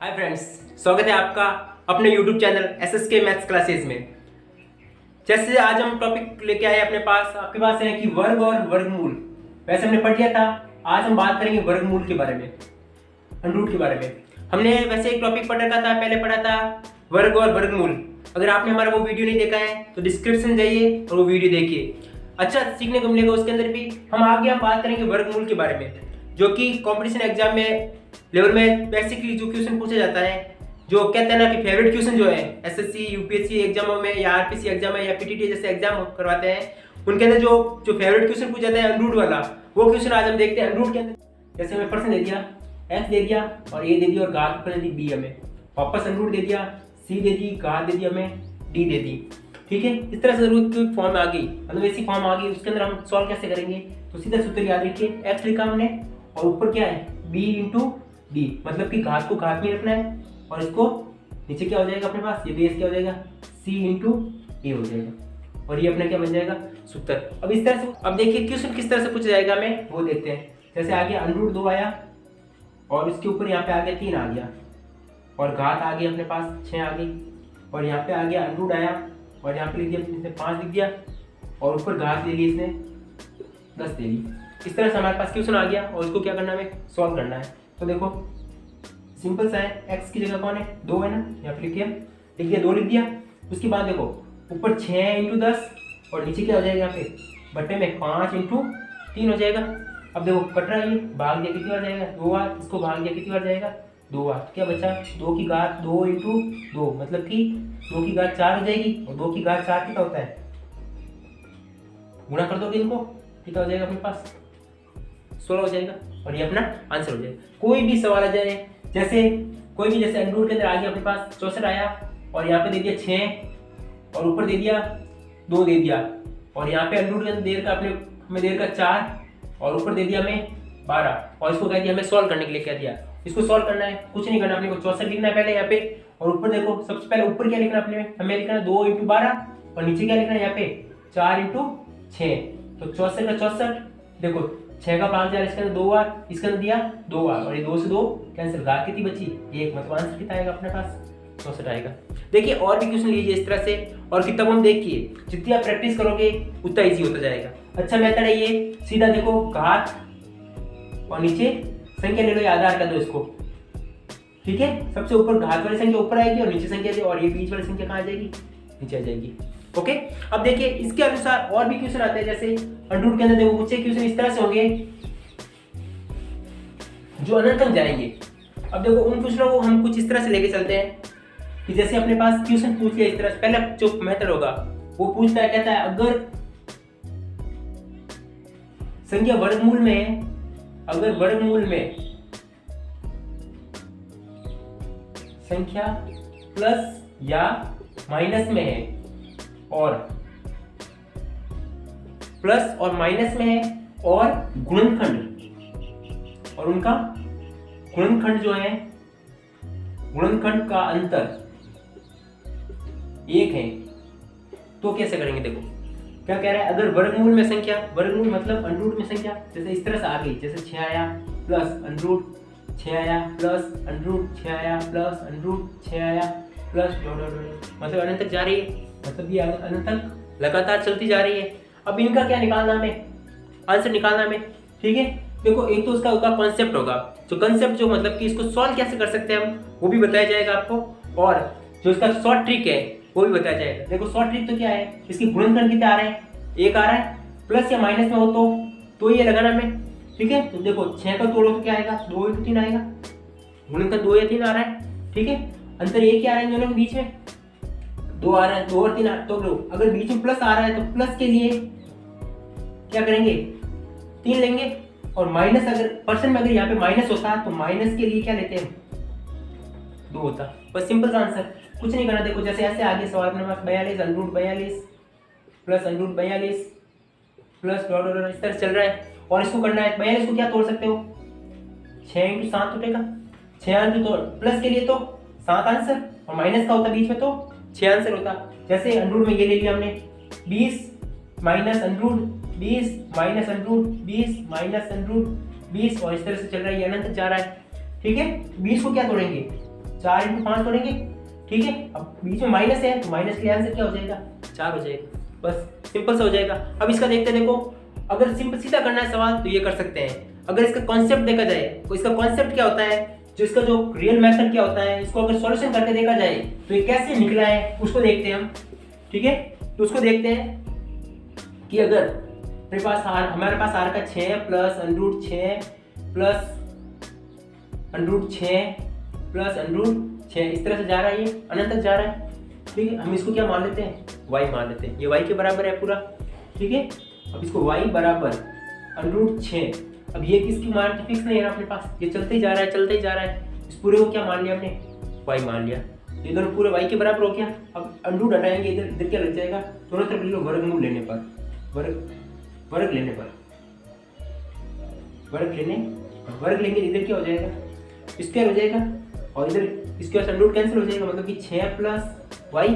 Hi friends, स्वागत है आपका अपने YouTube channel SSK maths classes में। जैसे आज हम टॉपिक लेके आए अपने पास, आपके पास है कि वर्ग और वर्गमूल। वैसे हमने पढ़ लिया था, आज हम बात करेंगे वर्गमूल के बारे में, अंडर रूट के बारे में। हमने वैसे एक टॉपिक पढ़ रखा था, पहले पढ़ा था वर्ग और वर्गमूल। अगर आपने हमारा वो वीडियो नहीं देखा है तो डिस्क्रिप्शन जाइए और वो वीडियो देखिए, अच्छा सीखने को मिलेगा उसके अंदर भी। हम बात करेंगे वर्गमूल के बारे में, जो कि कॉम्पिटिशन एग्जाम में लेवल में बेसिकली जो क्वेश्चन पूछा जाता है, जो कहते हैं ना कि फेवरेट क्वेश्चन जो है एसएससी यूपीएससी एग्जामों में या आरपीसी एग्जाम में या पीटीटी जैसे एग्जाम करवाते हैं, उनके अंदर जो फेवरेट क्वेश्चन पूछा जाता है अंडर रूट वाला, वो क्वेश्चन आज हम देखते हैं। अंडर रूट के अंदर जैसे हमें पर्सन दे दिया, एक्स दे दिया और ए दे दिया और घात दे दी बी, हमें वापस अंडर रूट दे दिया, सी दे दी, घात दे दी, हमें डी दे दी। ठीक है, इस तरह से रूट की फॉर्म आ गई, मतलब ऐसी फॉर्म आ गई। उसके अंदर हम सॉल्व कैसे करेंगे, तो सीधा सूत्र याद रखिए, एक्स लिखा हमने और ऊपर क्या है बी इंटू डी, मतलब कि घात को घात में रखना है और इसको नीचे क्या हो जाएगा अपने पास, ये बेस क्या हो जाएगा सी इंटू ए हो जाएगा और ये अपना क्या बन जाएगा सूत्र। अब इस तरह से अब देखिए क्वेश्चन किस तरह से पूछा जाएगा हमें वो देखते हैं। जैसे आ गया अंडर रूट 2 आया और इसके ऊपर यहाँ पे आ गया 3 आ गया और घात आ गई अपने पास 6 आ गई और यहाँ पे आ गया अंडर रूट आया और यहाँ पे लिख दिया इसने 5 लिख दिया और ऊपर घात ले ली इसने 10 ले ली। इस तरह से हमारे पास क्वेश्चन आ गया और इसको क्या करना है, हमें सॉल्व करना है। तो देखो सिंपल सा है, x की जगह कौन है 2 है ना, यहाँ पे लिख दिया 2 लिख दिया। उसके बाद देखो ऊपर 6 इंटू 10 और नीचे क्या हो जाएगा यहाँ पे बट्टे में 5 इंटू 3 हो जाएगा। अब देखो कट रहा है, ये भाग दिया कितनी बार जाएगा 2 बार, इसको भाग दिया कितनी बार जाएगा 2 बार, क्या बचा 2 की घात 2 इंटू 2, मतलब कि 2 की घात 4 हो जाएगी और 2 की घात 4 कितना होता है, गुणा कर दोगे इनको कितना हो जाएगा अपने पास 16 हो जाएगा और ये अपना आंसर हो जाएगा। कोई भी सवाल आ जाए, जैसे कोई भी जैसे अंडर रूट के अंदर आ गया अपने पास 64 आया और यहाँ पे दे दिया 6 और ऊपर दे दिया 2 दे दिया और यहाँ पे अंडर रूट के अंदर देर का हमें देर का 4 और ऊपर दे दिया हमें 12 और इसको कह दिया हमें सॉल्व करने के लिए कह दिया। इसको सॉल्व करना है, कुछ नहीं करना, अपने को 64 लिखना है पहले यहाँ पे और ऊपर देखो सबसे पहले ऊपर क्या लिखना है हमें लिखना है 2 इंटू 12 और नीचे क्या लिखना है यहाँ पे 4 इंटू 6, तो 64 का 64, देखो 6 का 5 इसके अंदर 2 बार, इसके अंदर दिया 2 बार और ये 2 से 2 कैंसिल, घात कितनी बची 1, मतलब आंसर कितना आएगा अपने पास 64 आएगा। देखिए और भी क्वेश्चन लीजिए इस तरह से और किताब हम देखिए, जितनी आप प्रैक्टिस करोगे उतना इजी होता जाएगा। अच्छा मेथड है ये, सीधा देखो घात और नीचे संख्या ले लो, आधार कर दो इसको, ठीक है। सबसे ऊपर घात वाली संख्या ऊपर आएगी और नीचे संख्या दे और ये बीच वाली संख्या कहाँ आ जाएगी नीचे आ जाएगी। ओके, अब देखिए इसके अनुसार और भी क्वेश्चन आते हैं, जैसे अंडर रूट के अंदर देखो मुझसे क्वेश्चन इस तरह से होंगे जो अनंत तक जाएंगे। अब देखो उन क्वेश्चनों को हम कुछ इस तरह से लेके चलते हैं कि जैसे अपने पास क्वेश्चन पूछ लिया इस तरह से, पहला जो मेथड होगा वो पूछता है, कहता है अगर संख्या वर्गमूल में है, अगर वर्गमूल में संख्या प्लस या माइनस में है और प्लस और माइनस में है और गुणनखंड और उनका गुणनखंड जो है गुणनखंड का अंतर 1 है, तो कैसे करेंगे। देखो क्या कह रहा है, अगर वर्गमूल में संख्या, वर्गमूल मतलब अंडर रूट में संख्या जैसे इस तरह से आ गई, जैसे 6 आया प्लस अंडर रूट 6 आया प्लस अंडर रूट 6 आया प्लस अंडर रूट 6 आया प्लस मतलब अनंत तक जा रही है, मतलब ये अनंत तक लगातार चलती जा रही है। अब इनका क्या निकालना हमें, आंसर निकालना हमें, ठीक है। देखो एक तो उसका होगा कॉन्सेप्ट होगा, जो कंसेप्ट जो मतलब कि इसको सॉल्व कैसे कर सकते हैं हम वो भी बताया जाएगा आपको, और जो इसका शॉर्ट ट्रिक है वो भी बताया जाएगा। देखो शॉर्ट ट्रिक तो क्या है, इसकी गुणनखंड कितने आ रहे हैं 1 आ रहा है, प्लस या माइनस में हो तो ये लगाना हमें, ठीक है। तो देखो 6 का तोड़ो तो क्या आएगा 2 इंटू 3 आएगा, गुणनखंड 2 या 3 आ रहा है, ठीक है। अंतर 1 क्या आ रहा है दोनों के बीच में 2 आ रहा है, 2 और 3 तो लो, अगर बीच में प्लस आ रहा है तो प्लस के लिए क्या करेंगे 3 लेंगे और माइनस, अगर पर्सन में अगर यहाँ पे माइनस होता तो माइनस के लिए क्या लेते हैं 2 होता, बस सिंपल सा आंसर, कुछ नहीं करना। देखो जैसे ऐसे आगे सवाल अपने पास 42 under root 42 plus under root 42 plus dot dot इस तरह चल रहा है और इसको करना है 42 को क्या तोड़ सकते हो 6 इंटू 7 उठेगा, 6 इंटू तो प्लस के लिए तो 7 आंसर और माइनस का होता बीच में तो 6 आंसर होता। जैसे अंडर रूट में ये ले लिया हमने 20 minus under root 20 minus under root 20 minus under root 20 और इस तरह से चल रहा है, ये अनंत जा रहा है, ठीक है। 20 को क्या तोड़ेंगे 4 इंटू 5 तोड़ेंगे, ठीक है। अब बीच में माइनस है तो माइनस के आंसर क्या हो जाएगा, 4 हो जाएगा, बस सिंपल से हो जाएगा। अब इसका देखते हैं, देखो अगर सिंपल सीधा करना है सवाल तो ये कर सकते हैं। अगर इसका कॉन्सेप्ट देखा जाए तो इसका कॉन्सेप्ट क्या होता है, जो इसका जो रियल मेथड क्या होता है, इसको अगर सॉल्यूशन करके देखा जाए तो ये कैसे निकला है उसको देखते हैं हम, ठीक है। तो उसको देखते हैं कि अगर हमारे पास आर का 6 प्लस √ 6 प्लस √ 6 प्लस √ 6 इस तरह से जा रहा है, ये अनंत तक जा रहा है, ठीक है। हम इसको क्या मान लेते हैं, y मान लेते हैं, ये y के बराबर है पूरा, ठीक है। अब इसको y बराबर √ 6, अब ये किसकी मान फिक्स नहीं है अपने पास, ये चलते ही जा रहा है, चलते ही जा रहा है। इस पूरे को क्या मान लिया हमने, y मान लिया, ये दोनों पूरे y के बराबर हो गया। अब √ हटाएंगे, इधर इधर क्या लग जाएगा, दोनों तरफ लिख लो वर्गमूल लेने पर, वर्ग लेने पर, वर्ग लेंगे, इधर क्या हो जाएगा, स्क्वायर हो जाएगा, और इधर स्क्वायर √ कैंसिल हो जाएगा, मतलब कि 6 प्लस y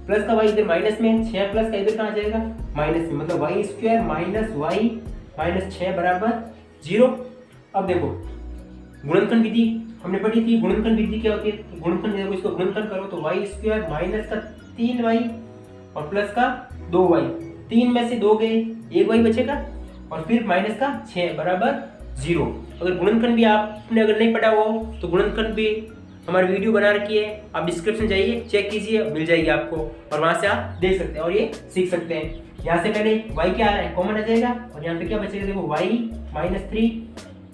प्लस का y इधर माइनस में, 6 प्लस का इधर कहाँ जाएगा, माइनस में, मतलब y square minus y minus 6 बराबर 0। अब देखो गुणनखंड विधि हमने पढ़ी थी, गुणनखंड विधि क्या होती है, गुणनखंड देखो, इसको गुणनखंड करो तो y स्क्वायर माइनस का 3y और प्लस का 2y, 3 में से 2 गए, 1y बचेगा, और फिर माइनस का 6 बराबर 0। अगर गुणनखंड भी आपने अगर नहीं पढ़ा हो तो गुणनखंड भी हमारी वीडियो बना रखी है, आप डिस्क्रिप्शन जाइए, चेक कीजिए, मिल जाएगी आपको, और वहां से आप देख सकते हैं और ये सीख सकते हैं। यहाँ से पहले y क्या आ रहा है, कॉमन आ जाएगा, और यहाँ पे क्या बचेगा, देखो y -3,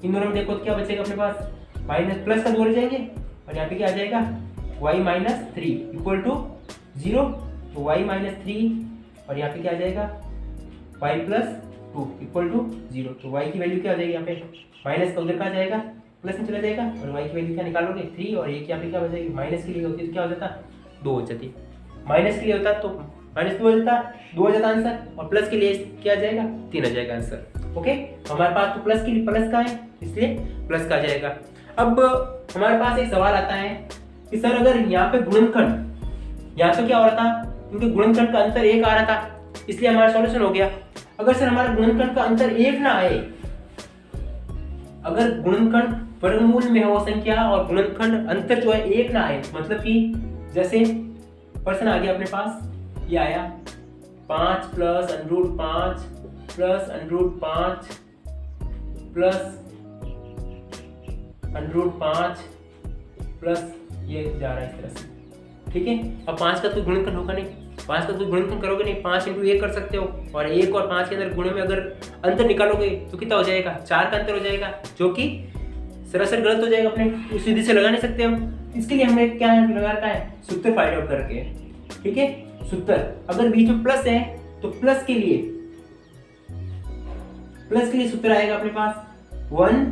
इन दोनों में देखो तो क्या बचेगा अपने पास, माइनस प्लस का 2 रह जाएंगे, और यहाँ पे क्या आ जाएगा y -3 इक्वल टू 0, तो y -3 और यहाँ पे क्या आ जाएगा y + 2 इक्वल टू 0, तो y की वैल्यू क्या आ जाएगी, यहाँ पे माइनस का उधर कहाँ जाएगा, प्लस में चला जाएगा, और y की वैल्यू क्या निकालोगे 3, और एक यहाँ पे क्या हो जाएगी, माइनस के लिए होती है तो क्या हो जाता, 2 हो जाती, माइनस के लिए होता तो -2 हो जाता, 2 हो जाता आंसर, और प्लस के लिए क्या आ जाएगा, 3 आ जाएगा आंसर। ओके, हमारे पास तो प्लस के लिए प्लस का है, इसलिए प्लस का आ जाएगा। अब हमारे पास एक सवाल आता है कि सर अगर यहाँ पे गुणनखंड, यहाँ तो क्या हो रहा था, इनके गुणनखंड का अंतर 1 आ रहा था, इसलिए हमारा सॉल्यूशन हो गया। अगर सर हमारा गुणनखंड का अंतर 1 ना आए, अगर गुणनखंड वर्गमूल में हो संख्या और गुणनखंड अंतर जो है 1 ना आए, मतलब कि जैसे प्रश्न आ गया अपने पास, ये आया 5 प्लस √5 प्लस √5 प्लस √5 प्लस ये जा रहा है इस तरह से, ठीक है। अब 5 का तो गुणनखंड होगा नहीं, 5 का तो गुणनखंड करोगे नहीं, 5 × 1 कर सकते हो, और 1 और 5 के अंदर गुणे में अगर अंतर निकालोगे तो कितना हो जाएगा, 4 का अंतर हो जाएगा, जो कि सरासर गलत हो जाएगा, अपने उस विधि से लगा नहीं सकते हम। इसके लिए हमने क्या लगा रखा है, सूत्र फाइंड आउट करके, ठीक है। सूत्र अगर बीच में प्लस है तो प्लस के लिए सूत्र आएगा अपने पास 1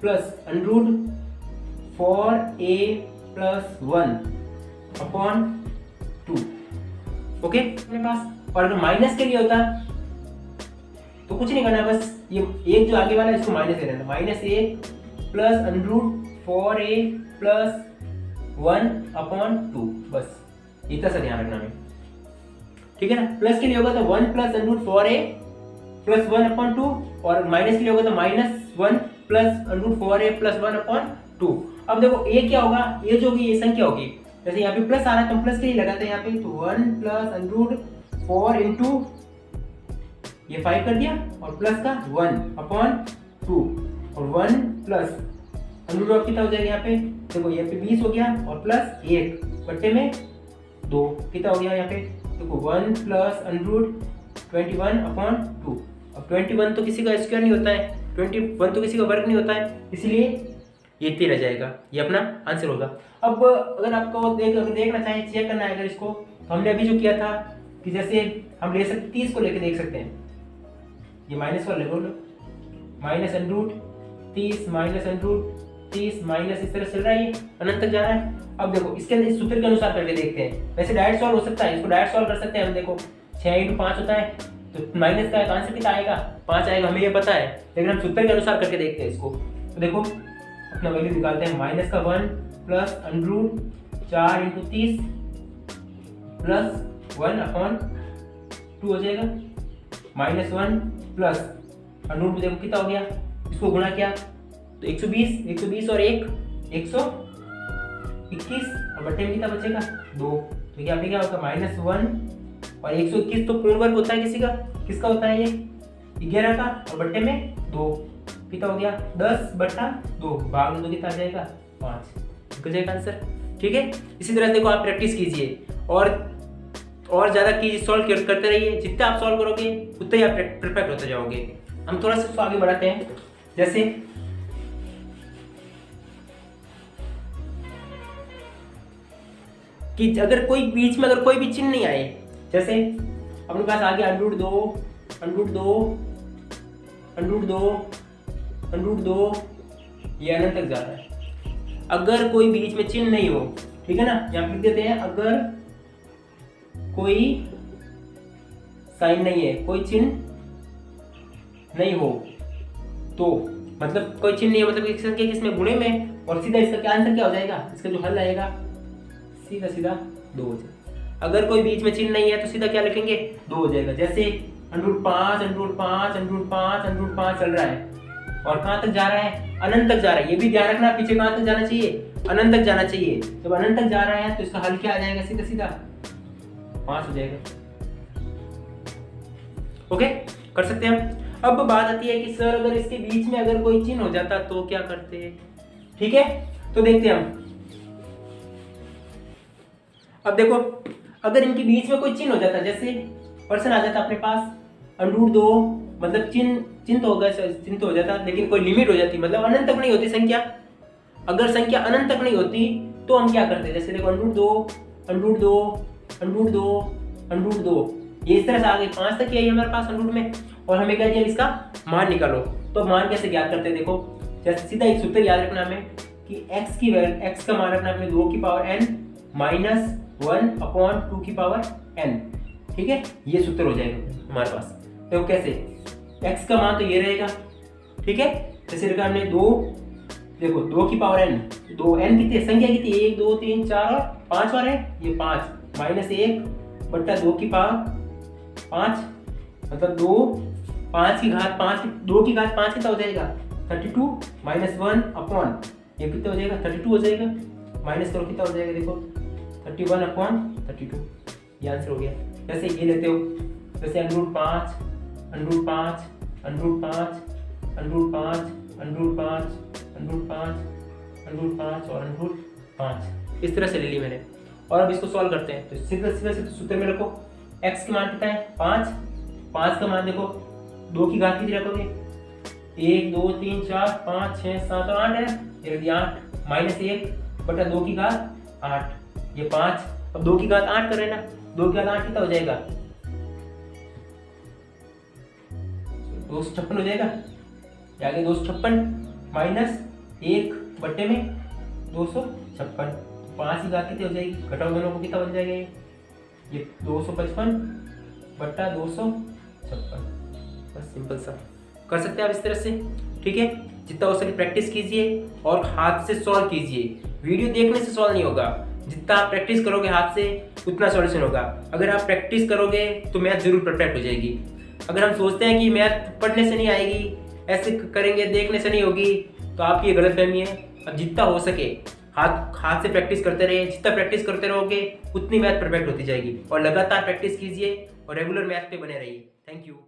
प्लस √4a + 1 अपॉन 2, ओके अपने पास। और अगर माइनस के लिए होता तो कुछ नहीं करना, बस ये एक जो आगे वाला है इसको माइनस कर देना, -a प्लस √4a + 1 अपॉन 2, बस इतना सा ध्यान रखना है, ठीक है ना। प्लस के लिए होगा तो 1 प्लस √4a + 1 अपॉन 2, और माइनस के लिए होगा तो -1 प्लस √4a + 1 अपॉन 2। अब देखो a क्या होगा, ये जो होगी ये संख्या होगी, जैसे यहाँ पे प्लस आ रहा है तो प्लस के लिए लगाते हैं यहाँ पे, तो 1 प्लस √4 इंटू ये 5 कर दिया, और प्लस का 1 अपॉन 2, और 1 प्लस √ऑफ कितना हो जाएगा यहाँ पे, देखो यहाँ पे 20 हो गया, और प्लस 1 बट्टे में 2 कितना हो गया यहाँ पे, देखो 1 प्लस √21 अपॉन 2। अब 21 तो किसी का स्क्वायर नहीं होता है, 21 तो किसी का वर्ग नहीं होता है, इसलिए ये 13 जाएगा, ये अपना आंसर होगा। अब अगर आपको अगर देखना चाहें, चेक करना है अगर इसको, तो हमने अभी जो किया था कि जैसे हम ले सकते 30 को लेके देख सकते हैं, ये माइनस वाले बोलो, -√30 -√30 माइनस इस तरह चल रहा है, ये अनंत तक जा रहा है। अब देखो इसके अंदर सूत्र के अनुसार करके देखते हैं, वैसे डायरेक्ट सॉल्व हो सकता है, इसको डायरेक्ट सॉल्व कर सकते हैं हम। देखो 6 × 5 होता है, तो माइनस का आंसर कितना आएगा, 5 आएगा, हमें ये पता है, लेकिन हम सूत्र के अनुसार करके देखते हैं इसको। तो देखो अपना वैल्यू निकालते हैं, -1 प्लस √4 × 30 प्लस 1 अपॉन 2 हो जाएगा, -1 प्लस √2 देखो कितना हो गया, इसको गुणा किया तो 120 और 1 120, 21 और बट्टे में कितना बचेगा 2, तो यहाँ पे क्या होगा -1 और 121 तो पूर्ण वर्ग होता है किसका होता है ये 11 का और बट्टे में 2 कितना हो गया 10/2 भाग में 2 कितना आ जाएगा 5 निकल जाएगा आंसर। ठीक है, इसी तरह से देखो आप प्रैक्टिस कीजिए और ज़्यादा कीजिए, सॉल्व करते रहिए, जितना आप सॉल्व करोगे उतना ही आप परफेक्ट होते जाओगे। हम थोड़ा सा इसको आगे बढ़ाते हैं, जैसे कि अगर कोई बीच में कोई भी चिन्ह नहीं आए, जैसे अपने पास आ गया √2 ये अनंत तक जा रहा है। अगर कोई बीच में चिन्ह नहीं हो, ठीक है ना, यहाँ लिख देते हैं अगर कोई साइन नहीं है, कोई चिन्ह नहीं हो, तो मतलब कोई चिन्ह नहीं है मतलब एक संख्या किसमें गुणे में, और सीधा इसका क्या आंसर क्या हो जाएगा, इसका जो हल आएगा सीधा 2 हो जाएगा। अगर कोई बीच में चिन्ह नहीं है तो सीधा क्या लिखेंगे 2 हो जाएगा। जैसे √5 चल रहा है और कहाँ तक जा रहा है अनंत तक जा रहा है। ये भी ध्यान रखना पीछे कहाँ तक जाना चाहिए अनंत तक जाना चाहिए। जब अनंत तक जा रहा है तो इसका हल क्या आ जाएगा सीधा 5 हो जाएगा। ओके, कर सकते हैं हम। अब बात आती है कि सर अगर इसके बीच में अगर कोई चिन्ह हो जाता तो क्या करते हैं। ठीक है, तो देखते हैं हम। अब देखो अगर इनके बीच में कोई चिन्ह हो जाता, जैसे पर्सन आ जाता अपने पास √2 मतलब चिन्ह तो होगा, चिन्ह तो हो जाता, लेकिन कोई लिमिट हो जाती, मतलब अनंत तक नहीं होती संख्या। अगर संख्या अनंत तक नहीं होती तो हम क्या करते हैं, जैसे देखो √2 ये इस तरह से आ गई 5 तक आई हमारे पास √2 में, और हमें क्या दिया इसका मान निकालो। तो मान कैसे ज्ञात करते हैं, देखो जैसे सीधा एक सूत्र याद रखना हमें कि x का मान रखना अपने 2 की पावर n -1/2 की पावर n। ठीक है, ये सूत्र हो जाएगा हमारे पास। तो कैसे, x का मान तो ये रहेगा, ठीक है, जैसे रखा हमने 2, देखो 2 की पावर n, 2 n कितनी संख्या कितनी 1 2 3 4 और 5 और है ये 5 -1/2 की पावर 5 मतलब 2 5 की घात 5 2 की घात 5 कितना हो जाएगा 32 -1 ये कितना हो जाएगा 32 हो जाएगा, माइनस करो कितना हो जाएगा देखो 31/32, ये आंसर हो गया। जैसे ये लेते हो, जैसे √5 और √5 इस तरह से ले ली मैंने। और अब इसको सॉल्व करते हैं, तो सीधा सूत्र में रखो x का मान कितना है 5 का मान देखो 2 की घात कितनी रखोगे 1 2 3 4 5 6 7 और 8 है, ये दिया 8 -1/2 की घात 8 ये 5। अब 2 की घात 8 करें ना, 2 की घात 8 कितना हो जाएगा 256 हो जाएगा। आगे 256 -1 में 256, 5 की घात कितनी हो जाएगी, घटाओ दोनों को कितना बन जाएगा ये 255/256। बस सिंपल सा कर सकते हैं आप इस तरह से। ठीक है, जितना हो सके प्रैक्टिस कीजिए और हाथ से सॉल्व कीजिए। वीडियो देखने से सॉल्व नहीं होगा, जितना आप प्रैक्टिस करोगे हाथ से उतना सॉल्यूशन होगा। अगर आप प्रैक्टिस करोगे तो मैथ जरूर परफेक्ट हो जाएगी। अगर हम सोचते हैं कि मैथ पढ़ने से नहीं आएगी, ऐसे करेंगे देखने से नहीं होगी, तो आपकी ये गलतफहमी है। अब जितना हो सके हाथ से प्रैक्टिस करते रहिए, जितना प्रैक्टिस करते रहोगे उतनी मैथ परफेक्ट होती जाएगी। और लगातार प्रैक्टिस कीजिए और रेगुलर मैथ पे बने रहिए। Thank you.